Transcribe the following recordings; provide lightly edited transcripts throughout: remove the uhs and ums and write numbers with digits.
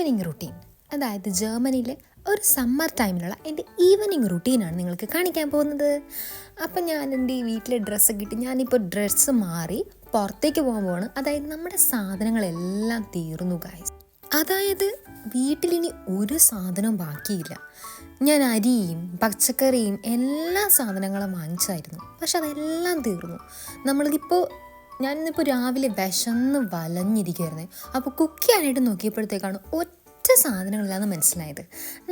Evening routine. അതായത് ജർമ്മനിയിലെ ഒരു സമ്മർ ടൈമിലുള്ള എൻ്റെ ഈവനിങ് റുട്ടീനാണ് നിങ്ങൾക്ക് കാണിക്കാൻ പോകുന്നത്. അപ്പം ഞാൻ എൻ്റെ ഈ വീട്ടിലെ ഡ്രസ്സൊക്കെ ഇട്ട് ഞാനിപ്പോൾ ഡ്രസ്സ് മാറി പുറത്തേക്ക് പോകാൻ പോവാണ്. അതായത് നമ്മുടെ സാധനങ്ങളെല്ലാം തീർന്നു ഗായ്സ്. അതായത് വീട്ടിലിനി ഒരു സാധനവും ബാക്കിയില്ല. ഞാൻ അരിയും പച്ചക്കറിയും എല്ലാ സാധനങ്ങളും വാങ്ങിച്ചായിരുന്നു, പക്ഷെ അതെല്ലാം തീർന്നു. ഞാനിന്നിപ്പോൾ രാവിലെ വിശന്ന് വലഞ്ഞിരിക്കുമായിരുന്നേ. അപ്പോൾ കുക്ക് ചെയ്യാനായിട്ട് നോക്കിയപ്പോഴത്തേക്കാണ് ഒറ്റ സാധനങ്ങളില്ലാന്ന് മനസ്സിലായത്.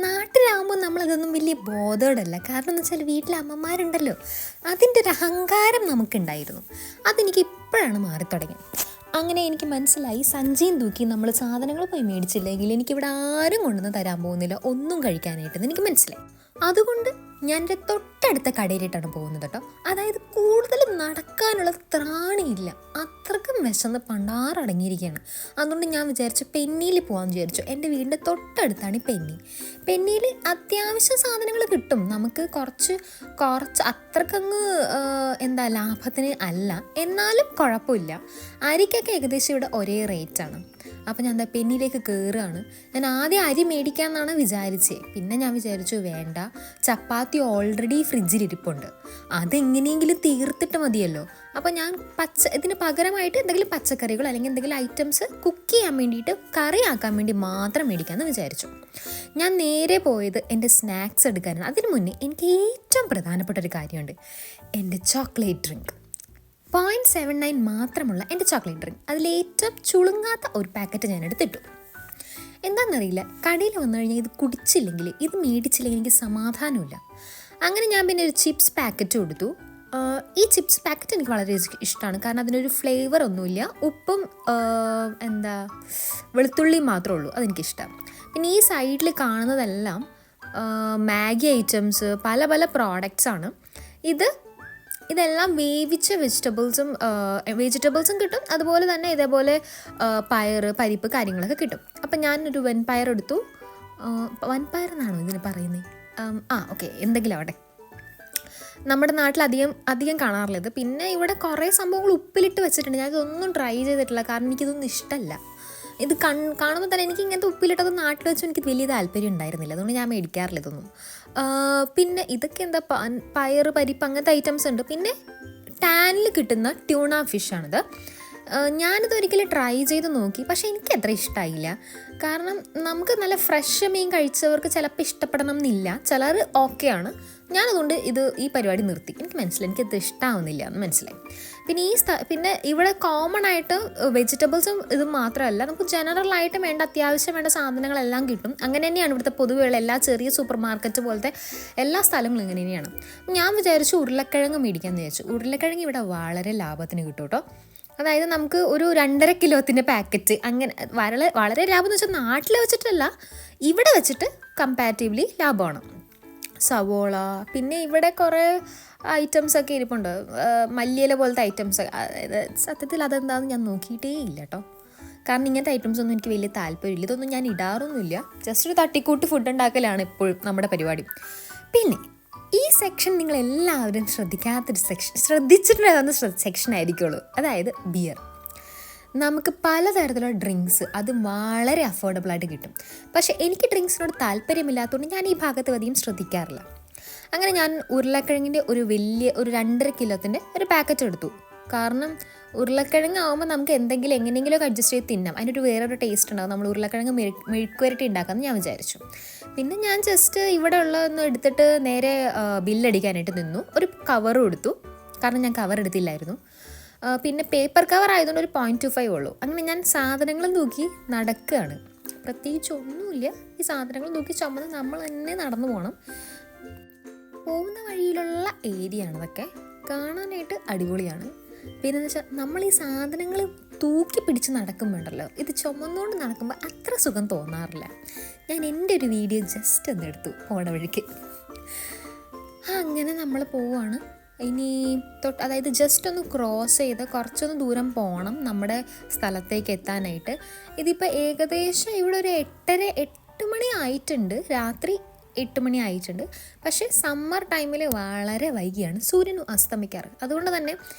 നാട്ടിലാകുമ്പോൾ നമ്മളതൊന്നും വലിയ ബോധേഡല്ല. കാരണം എന്ന് വെച്ചാൽ വീട്ടിലെ അമ്മമാരുണ്ടല്ലോ, അതിൻ്റെ ഒരു അഹങ്കാരം നമുക്കുണ്ടായിരുന്നു. അതെനിക്ക് ഇപ്പോഴാണ് മാറിത്തുടങ്ങിയത്. അങ്ങനെ എനിക്ക് മനസ്സിലായി, സഞ്ചിയും തൂക്കി നമ്മൾ സാധനങ്ങൾ പോയി മേടിച്ചില്ലെങ്കിൽ എനിക്കിവിടെ ആരും കൊണ്ടുവന്ന് തരാൻ പോകുന്നില്ല ഒന്നും കഴിക്കാനായിട്ടെന്ന് എനിക്ക് മനസ്സിലായി. അതുകൊണ്ട് ഞാൻ എൻ്റെ തൊട്ടടുത്ത കടയിലിട്ടാണ് പോകുന്നത് കേട്ടോ. അതായത് കൂടുതൽ നടക്കാനുള്ള ത്രാണിയില്ല, അത്രക്കും വിശന്ന് പണ്ടാറടങ്ങിയിരിക്കുകയാണ്. അതുകൊണ്ട് ഞാൻ വിചാരിച്ചു പെന്നിയിൽ പോകാമെന്ന് വിചാരിച്ചു. എൻ്റെ വീടിൻ്റെ തൊട്ടടുത്താണ് ഈ പെന്നിയിൽ അത്യാവശ്യം സാധനങ്ങൾ കിട്ടും. നമുക്ക് കുറച്ച് അത്രക്കങ്ങ് ലാഭത്തിന് അല്ല, എന്നാലും കുഴപ്പമില്ല. അരിക്കൊക്കെ ഏകദേശം ഇവിടെ ഒരേ റേറ്റാണ്. അപ്പോൾ ഞാൻ പെന്നിയിലേക്ക് കയറുകയാണ്. ഞാൻ ആദ്യം അരി മേടിക്കാമെന്നാണ് വിചാരിച്ചത്. പിന്നെ ഞാൻ വിചാരിച്ചു വേണ്ട, ചപ്പാത്തി ഓൾറെഡി ഫ്രിഡ്ജിലിരിപ്പുണ്ട്, അതെങ്ങനെയെങ്കിലും തീർത്തിട്ട് മതിയല്ലോ. അപ്പോൾ ഞാൻ ഇതിന് പകരമായിട്ട് എന്തെങ്കിലും പച്ചക്കറികൾ അല്ലെങ്കിൽ എന്തെങ്കിലും ഐറ്റംസ് കുക്ക് ചെയ്യാൻ വേണ്ടിയിട്ട് കറി ആക്കാൻ വേണ്ടി മാത്രം മേടിക്കാമെന്ന് വിചാരിച്ചു. ഞാൻ നേരെ പോയത് എൻ്റെ സ്നാക്സ് എടുക്കാനാണ്. അതിന് മുന്നേ എനിക്ക് ഏറ്റവും പ്രധാനപ്പെട്ട ഒരു കാര്യമുണ്ട്, എൻ്റെ ചോക്ലേറ്റ് ഡ്രിങ്ക്. 0.79 മാത്രമുള്ള എൻ്റെ ചോക്ലേറ്റ് ഡ്രിങ്ക്, അതിലേറ്റവും ചുളുങ്ങാത്ത ഒരു പാക്കറ്റ് ഞാൻ എടുത്തിട്ടു. എന്താണെന്നറിയില്ല, കടയിൽ വന്നു കഴിഞ്ഞാൽ ഇത് കുടിച്ചില്ലെങ്കിൽ, ഇത് മേടിച്ചില്ലെങ്കിൽ എനിക്ക് സമാധാനമില്ല. അങ്ങനെ ഞാൻ പിന്നെ ഒരു ചിപ്സ് പാക്കറ്റ് കൊടുത്തു. ഈ ചിപ്സ് പാക്കറ്റ് എനിക്ക് വളരെ ഇഷ്ടമാണ്, കാരണം അതിനൊരു ഫ്ലേവർ ഒന്നുമില്ല, ഉപ്പും വെളുത്തുള്ളിയും മാത്രമേ ഉള്ളൂ, അതെനിക്കിഷ്ടം. പിന്നെ ഈ സൈഡിൽ കാണുന്നതെല്ലാം മാഗി ഐറ്റംസ്, പല പല പ്രോഡക്റ്റ്സാണ്. ഇതെല്ലാം വേവിച്ച വെജിറ്റബിൾസും കിട്ടും, അതുപോലെ തന്നെ ഇതേപോലെ പരിപ്പ് കാര്യങ്ങളൊക്കെ കിട്ടും. അപ്പം ഞാനൊരു വൻപയർ എടുത്തു. വൻപയർ എന്നാണോ ഇതിന് പറയുന്നത്? ഓക്കെ, എന്തെങ്കിലും ആവട്ടെ. നമ്മുടെ നാട്ടിൽ അധികം കാണാറില്ല ഇത്. പിന്നെ ഇവിടെ കുറേ സംഭവങ്ങൾ ഉപ്പിലിട്ട് വെച്ചിട്ടുണ്ട്. ഞാനിതൊന്നും ട്രൈ ചെയ്തിട്ടില്ല, കാരണം എനിക്കിതൊന്നും ഇഷ്ടമല്ല. ഇത് കാണുമ്പോൾ തന്നെ എനിക്ക് ഇങ്ങനത്തെ ഉപ്പിലിട്ടത് നാട്ടിൽ വെച്ചും എനിക്ക് വലിയ താല്പര്യം ഉണ്ടായിരുന്നില്ല, അതുകൊണ്ട് ഞാൻ മേടിക്കാറില്ല ഇതൊന്നും. പിന്നെ ഇതൊക്കെ പയറ് പരിപ്പ് അങ്ങനത്തെ ഐറ്റംസ് ഉണ്ട്. പിന്നെ ടാനിൽ കിട്ടുന്ന ട്യൂണ ഫിഷാണിത്. ഞാനിതൊരിക്കലും ട്രൈ ചെയ്ത് നോക്കി, പക്ഷേ എനിക്ക് അത്ര ഇഷ്ടമായില്ല. കാരണം നമുക്ക് നല്ല ഫ്രഷ് മീൻ കഴിച്ചവർക്ക് ചിലപ്പോൾ ഇഷ്ടപ്പെടണം എന്നില്ല, ചിലർ ഓക്കെയാണ്. ഞാനതുകൊണ്ട് ഈ പരിപാടി നിർത്തി. എനിക്കത് ഇഷ്ടമാവുന്നില്ല എന്ന് മനസ്സിലായി. പിന്നെ ഇവിടെ കോമൺ ആയിട്ട് വെജിറ്റബിൾസും ഇത് മാത്രമല്ല, നമുക്ക് ജനറലായിട്ട് അത്യാവശ്യം വേണ്ട സാധനങ്ങളെല്ലാം കിട്ടും. അങ്ങനെ തന്നെയാണ് ഇവിടുത്തെ പൊതുവെയുള്ള എല്ലാ ചെറിയ സൂപ്പർ മാർക്കറ്റ് പോലത്തെ എല്ലാ സ്ഥലങ്ങളും ഇങ്ങനെ തന്നെയാണ്. ഞാൻ വിചാരിച്ചു ഉരുളക്കിഴങ്ങ് മേടിക്കാമെന്ന് വിചാരിച്ചു. ഉരുളക്കിഴങ്ങ് ഇവിടെ വളരെ ലാഭത്തിന് കിട്ടും കേട്ടോ. അതായത് നമുക്ക് ഒരു 2.5 കിലോത്തിൻ്റെ പാക്കറ്റ്, അങ്ങനെ വളരെ ലാഭം എന്ന് വെച്ചാൽ നാട്ടിൽ വെച്ചിട്ടല്ല, ഇവിടെ വെച്ചിട്ട് കമ്പാരിറ്റീവ്ലി ലാഭമാണ്. സവോള, പിന്നെ ഇവിടെ കുറേ ഐറ്റംസൊക്കെ ഇരിപ്പുണ്ട്, മല്ലിയില പോലത്തെ ഐറ്റംസ്. അതായത് സത്യത്തിൽ അതെന്താണെന്ന് ഞാൻ നോക്കിയിട്ടേ ഇല്ല കേട്ടോ, കാരണം ഇങ്ങനത്തെ ഐറ്റംസൊന്നും എനിക്ക് വലിയ താല്പര്യമില്ല. ഇതൊന്നും ഞാൻ ഇടാറൊന്നുമില്ല, ജസ്റ്റ് ഒരു തട്ടിക്കൂട്ട് ഫുഡ് ഉണ്ടാക്കലാണ് എപ്പോഴും നമ്മുടെ പരിപാടി. പിന്നെ ഈ സെക്ഷൻ നിങ്ങളെല്ലാവരും ശ്രദ്ധിച്ചിട്ടുണ്ടാകുന്ന സെക്ഷൻ ആയിരിക്കുള്ളൂ, അതായത് ബിയർ. നമുക്ക് പലതരത്തിലുള്ള ഡ്രിങ്ക്സ് അത് വളരെ അഫോർഡബിളായിട്ട് കിട്ടും. പക്ഷേ എനിക്ക് ഡ്രിങ്ക്സിനോട് താല്പര്യമില്ലാത്തതുകൊണ്ട് ഞാൻ ഈ ഭാഗത്ത് അധികം ശ്രദ്ധിക്കാറില്ല. അങ്ങനെ ഞാൻ ഉരുളക്കിഴങ്ങിൻ്റെ ഒരു 2.5 കിലോത്തിൻ്റെ ഒരു പാക്കറ്റ് എടുത്തു. കാരണം ഉരുളക്കിഴങ്ങ് ആകുമ്പോൾ നമുക്ക് എങ്ങനെയെങ്കിലുമൊക്കെ അഡ്ജസ്റ്റ് ചെയ്ത് തിന്നാം, അതിനൊരു വേറൊരു ടേസ്റ്റ് ഉണ്ടാകും. നമ്മൾ ഉരുളക്കിഴങ്ങ് മെഴുക്കുവരട്ടി ഉണ്ടാക്കാമെന്ന് ഞാൻ വിചാരിച്ചു. പിന്നെ ഞാൻ ജസ്റ്റ് ഇവിടെ ഉള്ളതൊന്നും എടുത്തിട്ട് നേരെ ബില്ലടിക്കാനായിട്ട് നിന്നു. ഒരു കവറും എടുത്തു, കാരണം ഞാൻ കവർ എടുത്തില്ലായിരുന്നു. പിന്നെ പേപ്പർ കവർ ആയതുകൊണ്ട് ഒരു 0.25 ഉള്ളൂ. അങ്ങനെ ഞാൻ സാധനങ്ങൾ നോക്കി നടക്കുകയാണ്. പ്രത്യേകിച്ച് ഒന്നുമില്ല, ഈ സാധനങ്ങൾ നോക്കി ചുമന്ന് നമ്മൾ തന്നെ നടന്നു പോകണം. പോകുന്ന വഴിയിലുള്ള ഏരിയ ആണ് ഇതൊക്കെ, കാണാനായിട്ട് അടിപൊളിയാണ്. പിന്നെ എന്ന് വെച്ചാൽ നമ്മൾ ഈ സാധനങ്ങൾ തൂക്കി പിടിച്ച് നടക്കുമ്പോണ്ടല്ലോ, ഇത് ചുമന്നുകൊണ്ട് നടക്കുമ്പോൾ അത്ര സുഖം തോന്നാറില്ല. ഞാൻ എൻ്റെ ഒരു വീഡിയോ ജസ്റ്റ് ഒന്ന് എടുത്തു പോണ വഴിക്ക്. അങ്ങനെ നമ്മൾ പോവുകയാണ്. ഇനി അതായത് ജസ്റ്റ് ഒന്ന് ക്രോസ് ചെയ്ത് കുറച്ചൊന്ന് ദൂരം പോകണം നമ്മുടെ സ്ഥലത്തേക്ക് എത്താനായിട്ട്. ഇതിപ്പോൾ ഏകദേശം ഇവിടെ ഒരു 8 മണി ആയിട്ടുണ്ട്, രാത്രി 8 മണി ആയിട്ടുണ്ട്. പക്ഷേ സമ്മർ ടൈമിൽ വളരെ വൈകിയാണ് സൂര്യൻ അസ്തമിക്കാറ്. അതുകൊണ്ട് തന്നെ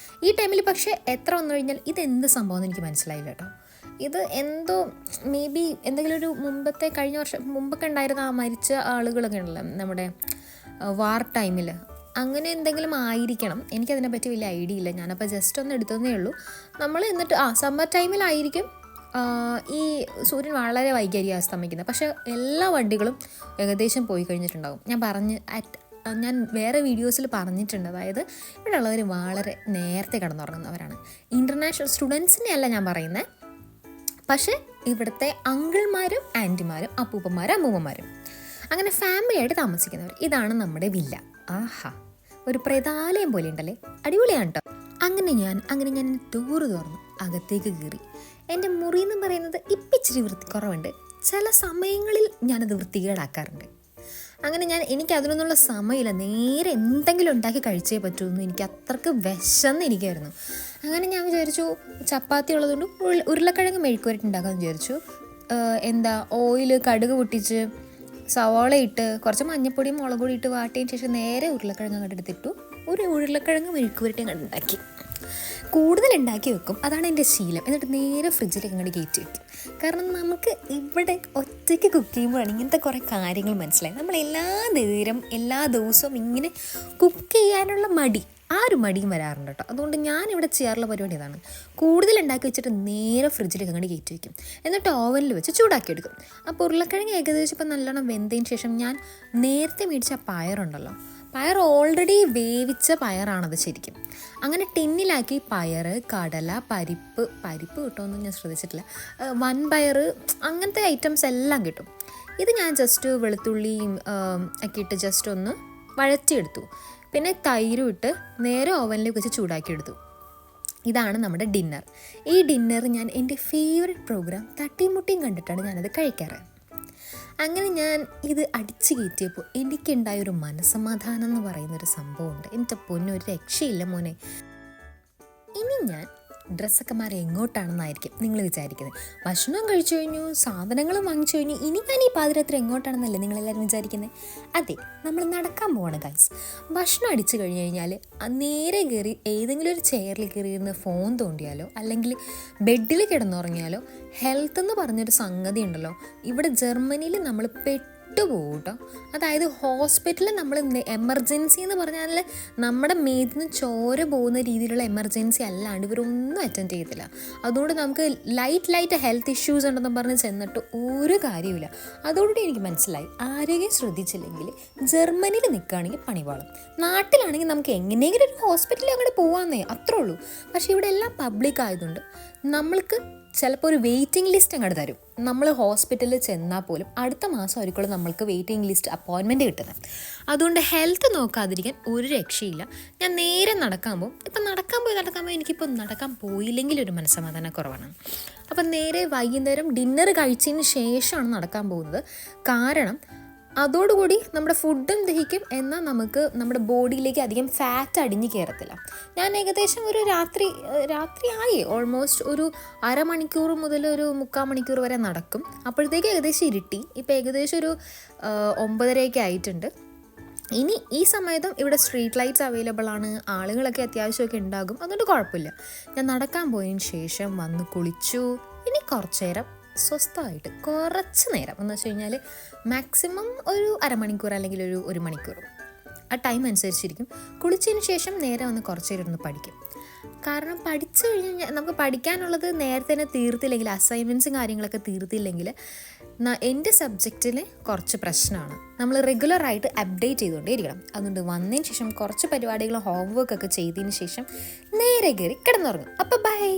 ഈ ടൈമിൽ പക്ഷേ എത്ര വന്നു കഴിഞ്ഞാൽ ഇതെന്ത് സംഭവം എന്ന് എനിക്ക് മനസ്സിലായില്ല കേട്ടോ. ഇത് എന്തോ മേ ബി എന്തെങ്കിലും ഒരു കഴിഞ്ഞ വർഷം മുമ്പൊക്കെ ഉണ്ടായിരുന്ന ആ മരിച്ച ആളുകളൊക്കെ ഉണ്ടല്ലോ നമ്മുടെ വാർ ടൈമിൽ, അങ്ങനെ എന്തെങ്കിലും ആയിരിക്കണം. എനിക്കതിനെപ്പറ്റി വലിയ ഐഡിയ ഇല്ല. ഞാനപ്പോൾ ജസ്റ്റ് ഒന്ന് എടുത്തതേ ഉള്ളൂ. നമ്മൾ എന്നിട്ട് സമ്മർ ടൈമിലായിരിക്കും ഈ സൂര്യൻ വളരെ വൈകാരിക അസ്തമിക്കുന്നത്. പക്ഷേ എല്ലാ വണ്ടികളും ഏകദേശം പോയി കഴിഞ്ഞിട്ടുണ്ടാകും. ഞാൻ വേറെ വീഡിയോസിൽ പറഞ്ഞിട്ടുണ്ട്. അതായത് ഇവിടെ ഉള്ളവർ വളരെ നേരത്തെ കിടന്നുറങ്ങുന്നവരാണ്. ഇൻ്റർനാഷണൽ സ്റ്റുഡൻസിനെ അല്ല ഞാൻ പറയുന്നത്, പക്ഷേ ഇവിടുത്തെ അങ്കിൾമാരും ആൻറ്റിമാരും അപ്പൂപ്പന്മാരും അമ്മൂമ്മമാരും അങ്ങനെ ഫാമിലി ആയിട്ട് താമസിക്കുന്നവർ. ഇതാണ് നമ്മുടെ വില്ല. ആഹാ, ഒരു പ്രേതാലയം പോലെ ഉണ്ടല്ലേ, അടിപൊളിയാണ് കേട്ടോ. അങ്ങനെ ഞാൻ ഡോറ് തുറന്നു അകത്തേക്ക് കയറി. എൻ്റെ മുറി എന്ന് പറയുന്നത് ഇപ്പിച്ചിരി വൃത്തിക്കുറവുണ്ട്. ചില സമയങ്ങളിൽ ഞാനത് വൃത്തികേടാക്കാറുണ്ട്. അങ്ങനെ എനിക്ക് അതിനൊന്നുള്ള സമയമില്ല. നേരെ എന്തെങ്കിലും ഉണ്ടാക്കി കഴിച്ചേ പറ്റുമെന്ന് എനിക്ക് അത്രയ്ക്ക് വിശന്നിരിക്കുമായിരുന്നു. അങ്ങനെ ഞാൻ വിചാരിച്ചു ചപ്പാത്തി ഉള്ളതുകൊണ്ട് ഉരുളക്കിഴങ്ങ് മെഴുക്കുവരട്ടി ഉണ്ടാക്കാമെന്ന് വിചാരിച്ചു. ഓയിൽ കടുക് പൊട്ടിച്ച് സവാള ഇട്ട് കുറച്ച് മഞ്ഞപ്പൊടിയും മുളക് പൊടി ഇട്ട് വാട്ടിയതിന് ശേഷം നേരെ ഉരുളക്കിഴങ്ങ് അങ്ങോട്ട് എടുത്തിട്ടു. ഒരു ഉരുളക്കിഴങ്ങ് മെഴുക്കുവരട്ടി അങ്ങോട്ട് ഉണ്ടാക്കി. കൂടുതൽ ഉണ്ടാക്കി വെക്കും, അതാണ് എൻ്റെ ശീലം. എന്നിട്ട് നേരെ ഫ്രിഡ്ജിലേക്ക് അങ്ങോട്ട് കയറ്റി വെക്കും. കാരണം നമുക്ക് ഇവിടെ ഒറ്റയ്ക്ക് കുക്ക് ചെയ്യുമ്പോഴാണ് ഇങ്ങനത്തെ കുറേ കാര്യങ്ങൾ മനസ്സിലായി. നമ്മൾ എല്ലാ ദിവസവും ഇങ്ങനെ കുക്ക് ചെയ്യാനുള്ള ആ ഒരു മടിയും വരാറുണ്ട് കേട്ടോ. അതുകൊണ്ട് ഞാനിവിടെ ചെയ്യാറുള്ള പരിപാടി ഇതാണ്. കൂടുതൽ ഉണ്ടാക്കി വെച്ചിട്ട് നേരെ ഫ്രിഡ്ജിലേക്ക് അങ്ങോട്ട് കയറ്റി വയ്ക്കും. എന്നിട്ട് ഓവനിൽ വെച്ച് ചൂടാക്കി എടുക്കും. അപ്പോൾ ഉരുളക്കിഴങ്ങ് ഏകദേശം ഇപ്പം നല്ലോണം വെന്തതിന് ശേഷം ഞാൻ നേരത്തെ മേടിച്ച പയറുണ്ടല്ലോ, പയർ ഓൾറെഡി വേവിച്ച പയറാണത് ശരിക്കും. അങ്ങനെ ടിന്നിലാക്കി പയർ, കടല, പരിപ്പ് കിട്ടുമെന്ന് ഞാൻ ശ്രദ്ധിച്ചിട്ടില്ല, വൻപയർ, അങ്ങനത്തെ ഐറ്റംസ് എല്ലാം കിട്ടും. ഇത് ഞാൻ ജസ്റ്റ് വെളുത്തുള്ളിയും ഒക്കെ ഇട്ട് ജസ്റ്റ് ഒന്ന് വഴറ്റിയെടുത്തു. പിന്നെ തൈരും ഇട്ട് നേരെ ഓവനിലേക്ക് വെച്ച് ചൂടാക്കിയെടുത്തു. ഇതാണ് നമ്മുടെ ഡിന്നർ. ഈ ഡിന്നർ ഞാൻ എൻ്റെ ഫേവറേറ്റ് പ്രോഗ്രാം തട്ടിമുട്ടിയും കണ്ടിട്ടാണ് ഞാനത് കഴിക്കാറ്. അങ്ങനെ ഞാൻ ഇത് അടിച്ചു കയറ്റിയപ്പോൾ എനിക്കുണ്ടായൊരു മനസ്സമാധാനം എന്ന് പറയുന്നൊരു സംഭവമുണ്ട്. എൻ്റെ പൊന്നൊരു രക്ഷയില്ല മോനെ. ഇനി ഞാൻ ഡ്രസ്സൊക്കെ മാറി എങ്ങോട്ടാണെന്നായിരിക്കും നിങ്ങൾ വിചാരിക്കുന്നത്. ഭക്ഷണം കഴിച്ചു കഴിഞ്ഞു, സാധനങ്ങളും വാങ്ങിച്ചു കഴിഞ്ഞു, ഇനി ഞാൻ ഈ പാതിരാത്രി എങ്ങോട്ടാണെന്നല്ലേ നിങ്ങളെല്ലാവരും വിചാരിക്കുന്നത്? അതെ, നമ്മൾ നടക്കാൻ പോവാണ് ഗൈസ്. ഭക്ഷണം അടിച്ചു കഴിഞ്ഞ് കഴിഞ്ഞാൽ നേരെ കയറി ഏതെങ്കിലും ഒരു ചെയറിൽ കയറി ഇരുന്ന് ഫോൺ തോണ്ടിയാലോ അല്ലെങ്കിൽ ബെഡിൽ കിടന്നുറങ്ങിയാലോ ഹെൽത്ത് എന്ന് പറഞ്ഞൊരു സംഗതി ഉണ്ടല്ലോ, ഇവിടെ ജർമ്മനിയിൽ നമ്മൾ പോകും കേട്ടോ. അതായത് ഹോസ്പിറ്റലിൽ നമ്മൾ എമർജൻസി എന്ന് പറഞ്ഞാൽ നമ്മുടെ മേത്തിൽ നിന്ന് ചോര പോകുന്ന രീതിയിലുള്ള എമർജൻസി അല്ലാണ്ട് ഇവരൊന്നും അറ്റൻഡ് ചെയ്യത്തില്ല. അതുകൊണ്ട് നമുക്ക് ലൈറ്റ് ഹെൽത്ത് ഇഷ്യൂസ് ഉണ്ടെന്ന് പറഞ്ഞ് ചെന്നിട്ട് ഒരു കാര്യമില്ല. അതോടുകൂടി എനിക്ക് മനസ്സിലായി, ആരോഗ്യം ശ്രദ്ധിച്ചില്ലെങ്കിൽ ജർമ്മനിയിൽ നിൽക്കുകയാണെങ്കിൽ പണിപാളും. നാട്ടിലാണെങ്കിൽ നമുക്ക് എങ്ങനെയെങ്കിലും ഒരു ഹോസ്പിറ്റലിൽ അങ്ങോട്ട് പോകാമെന്നേ, അത്രേ ഉള്ളൂ. പക്ഷേ ഇവിടെ എല്ലാം പബ്ലിക് ആയതുകൊണ്ട് നമ്മൾക്ക് ചിലപ്പോൾ ഒരു വെയിറ്റിംഗ് ലിസ്റ്റ് അങ്ങോട്ട് തരും. നമ്മൾ ഹോസ്പിറ്റലിൽ ചെന്നാൽ പോലും അടുത്ത മാസം ആയിരിക്കും നമ്മൾക്ക് വെയിറ്റിംഗ് ലിസ്റ്റ് അപ്പോയിൻമെൻറ്റ് കിട്ടുന്നത്. അതുകൊണ്ട് ഹെൽത്ത് നോക്കാതിരിക്കാൻ ഒരു രക്ഷയില്ല. ഞാൻ നേരെ നടക്കാൻ പോയി എനിക്കിപ്പോൾ നടക്കാൻ പോയില്ലെങ്കിൽ ഒരു മനസ്സമാധാന കുറവാണ്. അപ്പം നേരെ വൈകുന്നേരം ഡിന്നർ കഴിച്ചതിന് ശേഷമാണ് നടക്കാൻ പോകുന്നത്. കാരണം അതോടുകൂടി നമ്മുടെ ഫുഡും ദഹിക്കും, എന്നാൽ നമുക്ക് നമ്മുടെ ബോഡിയിലേക്ക് അധികം ഫാറ്റ് അടിഞ്ഞ് കയറത്തില്ല. ഞാൻ ഏകദേശം ഒരു രാത്രിയായി ഓൾമോസ്റ്റ് ഒരു അരമണിക്കൂർ മുതൽ ഒരു 3/4 മണിക്കൂർ വരെ നടക്കും. അപ്പോഴത്തേക്ക് ഏകദേശം ഇരുട്ടി. ഇപ്പോൾ ഏകദേശം ഒരു 9:30 ആയിട്ടുണ്ട്. ഇനി ഈ സമയത്തും ഇവിടെ സ്ട്രീറ്റ് ലൈറ്റ്സ് അവൈലബിൾ ആണ്, ആളുകളൊക്കെ അത്യാവശ്യമൊക്കെ ഉണ്ടാകും. അതുകൊണ്ട് കുഴപ്പമില്ല. ഞാൻ നടക്കാൻ പോയതിന് ശേഷം വന്ന് കുളിച്ചു. ഇനി കുറച്ച് നേരം സ്വസ്ഥമായിട്ട് കുറച്ച് നേരം എന്ന് വെച്ച് കഴിഞ്ഞാൽ മാക്സിമം ഒരു അരമണിക്കൂർ അല്ലെങ്കിൽ ഒരു മണിക്കൂർ, ആ ടൈം അനുസരിച്ചിരിക്കും. കുളിച്ചതിന് ശേഷം നേരെ വന്ന് കുറച്ച് നേരം ഒന്ന് പഠിക്കും. കാരണം പഠിച്ചു കഴിഞ്ഞാൽ നമുക്ക് പഠിക്കാനുള്ളത് നേരത്തെ തന്നെ തീർത്തില്ലെങ്കിൽ, അസൈൻമെൻറ്റ്സും കാര്യങ്ങളൊക്കെ തീർത്തില്ലെങ്കിൽ എൻ്റെ സബ്ജക്റ്റിൽ കുറച്ച് പ്രശ്നമാണ്. നമ്മൾ റെഗുലറായിട്ട് അപ്ഡേറ്റ് ചെയ്തുകൊണ്ടേ ഇരിക്കണം. അതുകൊണ്ട് വന്നതിന് ശേഷം കുറച്ച് പരിപാടികൾ ഹോംവർക്കൊക്കെ ചെയ്തതിന് ശേഷം നേരെ കയറി കിടന്നുറങ്ങും. അപ്പോൾ ബൈ.